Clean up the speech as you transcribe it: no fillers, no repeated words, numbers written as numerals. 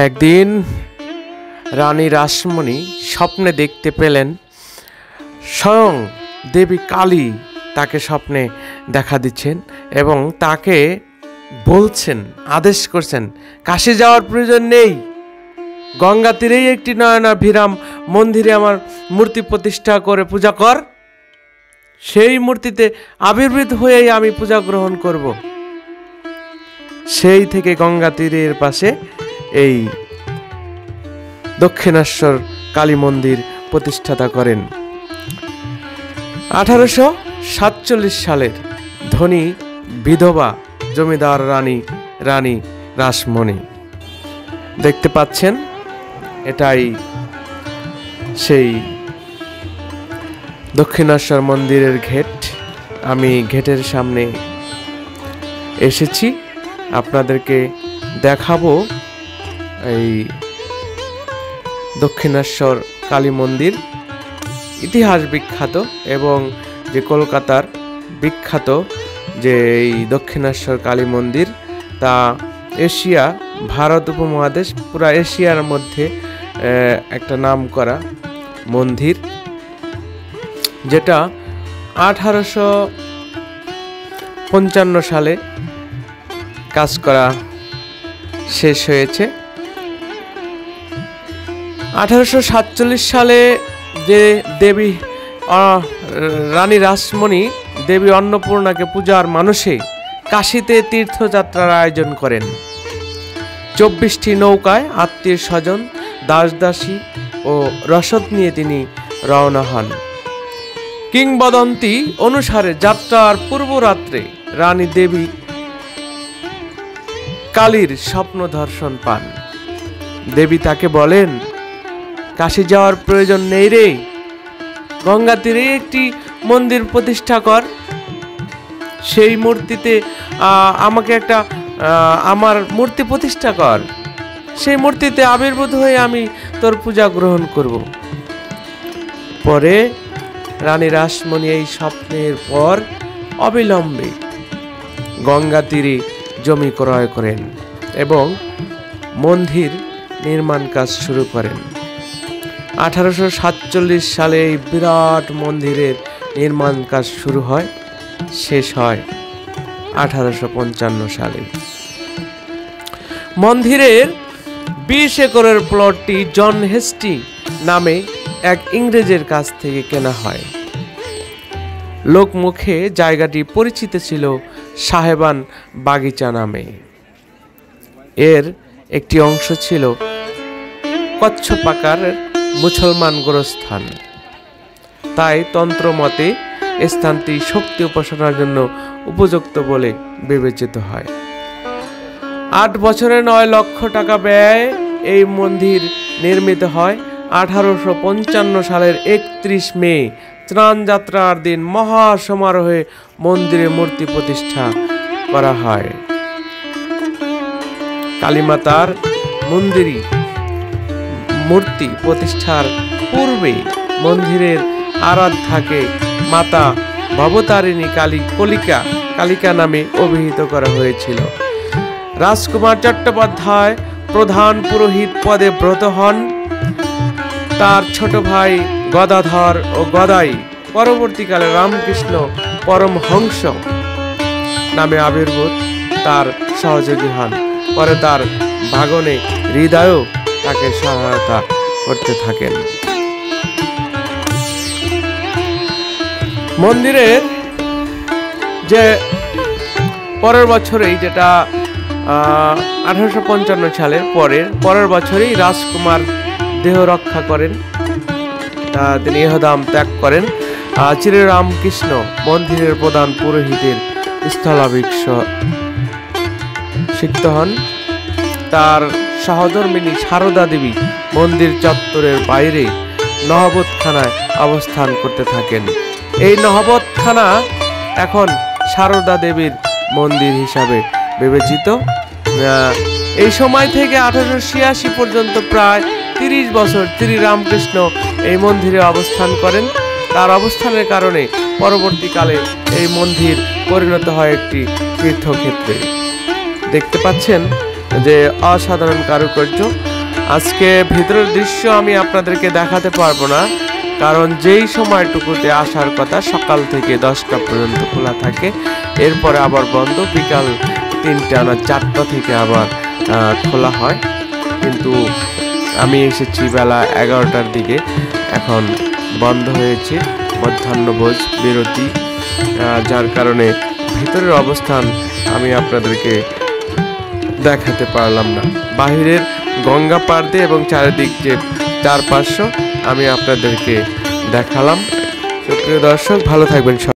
একদিন রানী রাসমণি স্বপ্নে দেখতে পেলেন স্বয়ং দেবী কালী তাকে স্বপ্নে দেখা দিচ্ছেন এবং তাকে বলছেন, আদেশ করছেন, কাশী যাওয়ার প্রয়োজন নেই, গঙ্গা তীরেই একটি নয়নাভিরাম মন্দিরে আমার মূর্তি প্রতিষ্ঠা করে পূজা কর, সেই মূর্তিতে আবির্ভূত হয়েই আমি পূজা গ্রহণ করব। সেই থেকে গঙ্গা তীরের পাশে এই দক্ষিণেশ্বর কালী মন্দির প্রতিষ্ঠাতা করেন। 1847 সালের ধনী বিধবা জমিদার রানী রাসমণি। দেখতে পাচ্ছেন এটাই সেই দক্ষিণেশ্বর মন্দিরের গেট। আমি গেটের সামনে এসেছি, আপনাদেরকে দেখাবো এই দক্ষিণেশ্বর কালী মন্দির, ইতিহাস বিখ্যাত এবং যে কলকাতার বিখ্যাত যে এই দক্ষিণেশ্বর কালী মন্দির, তা এশিয়া ভারত উপমহাদেশ পুরা এশিয়ার মধ্যে একটা নাম করা মন্দির, যেটা 1855 সালে কাজ করা শেষ হয়েছে। 1847 সালে যে দেবী রানী রাসমণি দেবী অন্নপূর্ণাকে পূজার মানসে কাশীতে তীর্থযাত্রার আয়োজন করেন। 24টি নৌকায় আত্মীয় স্বজন, দাস দাসী ও রসদ নিয়ে তিনি রওনা হন। কিংবদন্তি অনুসারে যাত্রার পূর্ব রাত্রে রানী দেবী কালীর স্বপ্ন দর্শন পান। দেবী তাকে বলেন, কাশী যাওয়ার প্রয়োজন নেই রে, গঙ্গা তীরে একটি মন্দির প্রতিষ্ঠা কর, সেই মূর্তিতে আমাকে একটা আমার মূর্তি প্রতিষ্ঠা কর, সেই মূর্তিতে আবির্ভূত হয়ে আমি তোর পূজা গ্রহণ করব। পরে রানী রাসমণি এই স্বপ্নের পর অবিলম্বে গঙ্গা তীরে জমি ক্রয় করেন এবং মন্দির নির্মাণ কাজ শুরু করেন। 1847 সালে এই বিরাট মন্দিরের নির্মাণ কাজ শুরু হয়, শেষ হয় 1855 সালে। মন্দিরের 20 একরের প্লটটি জন হেস্টি নামে এক ইংরেজের কাছ থেকে কেনা হয়। লোকমুখে জায়গাটি পরিচিত ছিল সাহেবান বাগিচা নামে। এর একটি অংশ ছিল কচ্ছপাকার মুসলমান গোরস্থান, তাই তন্ত্রমতে স্থানটি শক্তি উপাসনার জন্য উপযুক্ত বলে বিবেচিত হয়। 8 বছরে 9 লক্ষ টাকা ব্যয় এই মন্দির নির্মিত হয়। 1855 সালের 31 মে ত্রাণ যাত্রার দিন মহা সমারোহে মন্দিরে মূর্তি প্রতিষ্ঠা করা হয়। কালীমাতার মন্দিরে মূর্তি প্রতিষ্ঠার পূর্বে মন্দিরের আরাধ্যাকে মাতা ভবতারিণী কালিকা নামে অভিহিত করা হয়েছিল। রাজকুমার চট্টোপাধ্যায় প্রধান পুরোহিত পদে ব্রত হন। তার ছোট ভাই গদাধর ও গদাই পরবর্তীকালে রামকৃষ্ণ পরমহংস নামে আবির্ভূত তার সহযোগী হন। পরে তার ভাগনে হৃদয়ও তাকে সহায়তা করতে থাকেন। মন্দিরের যে পরের বছরেই, যেটা 1855 সালের পরের বছরেই রাজকুমার দেহ রক্ষা করেন, তিনি ইহধাম ত্যাগ করেন। শ্রীরামকৃষ্ণ মন্দিরের প্রধান পুরোহিতের স্থলাভিষিক্ত হন। তার সহধর্মিণী সারদা দেবী মন্দির চত্বরের বাইরে নহবতখানায় অবস্থান করতে থাকেন। এই নহবতখানা এখন সারদা দেবীর মন্দির হিসাবে বিবেচিত। এই সময় থেকে 1886 পর্যন্ত প্রায় 30 বছর শ্রীরামকৃষ্ণ এই মন্দিরে অবস্থান করেন। তার অবস্থানের কারণে পরবর্তীকালে এই মন্দির পরিণত হয় একটি তীর্থক্ষেত্রে। দেখতে পাচ্ছেন যে অসাধারণ কারুকার্য। আজকে ভিতরের দৃশ্য আমি আপনাদেরকে দেখাতে পারবো না, কারণ যেই সময়টুকুতে আসার কথা সকাল থেকে 10টা পর্যন্ত খোলা থাকে, এরপরে আবার বন্ধ, বিকাল 3টা না 4টা থেকে আবার খোলা হয়। কিন্তু আমি এসেছি বেলা 11টার দিকে, এখন বন্ধ হয়েছে মধ্যাহ্নভোজ বিরতি, যার কারণে ভিতরের অবস্থান আমি আপনাদেরকে দেখাতে পারলাম না। বাহিরের গঙ্গা পাড় দিয়ে এবং চারিদিক যে চারপাশ্য আমি আপনাদেরকে দেখালাম। সুপ্রিয় দর্শক, ভালো থাকবেন।